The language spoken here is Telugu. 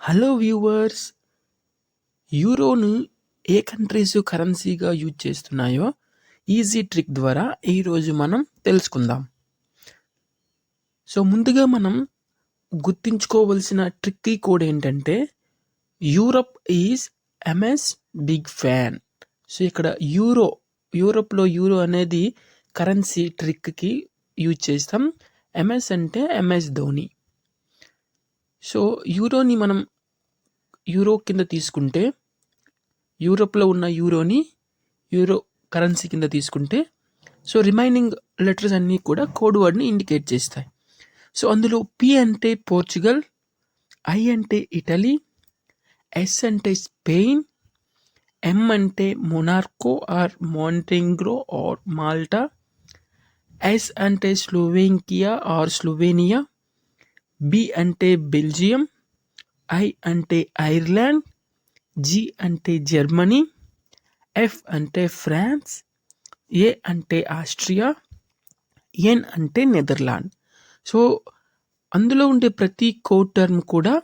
Hello viewers! యూరోను ఏ కంట్రీస్ కరెన్సీగా యూజ్ చేస్తున్నాయో ఈజీ ట్రిక్ ద్వారా ఈరోజు మనం తెలుసుకుందాం. ముందుగా మనం గుర్తుంచుకోవలసిన ట్రిక్కీ కోడ్ ఏంటంటే Europe is MS big fan. ఇక్కడ యూరోప్‌లో యూరో అనేది కరెన్సీ ట్రిక్‌కి యూజ్ చేస్తాం. ఎంఎస్ అంటే ఎంఎస్ ధోని. యూరోని మనం యూరో కింద తీసుకుంటే యూరోప్‌లో ఉన్న యూరోని యూరో కరెన్సీ కింద తీసుకుంటే రిమైనింగ్ లెటర్స్ అన్నీ కూడా కోడ్ వర్డ్‌ని ఇండికేట్ చేస్తాయి. అందులో పి అంటే పోర్చుగల్, ఐ అంటే ఇటలీ, ఎస్ అంటే స్పెయిన్, ఎం అంటే మొనార్కో ఆర్ మాంటెగ్రో ఆర్ మాల్టా, ఎస్ అంటే స్లోవేకియా ఆర్ స్లోవేనియా, బి అంటే బెల్జియం, ఐ అంటే ఐర్లాండ్, జి అంటే జర్మనీ, ఎఫ్ అంటే ఫ్రాన్స్, ఏ అంటే ఆస్ట్రియా, ఎన్ అంటే నెదర్లాండ్. అందులో ఉండే ప్రతి కోడ్ టర్మ్ కూడా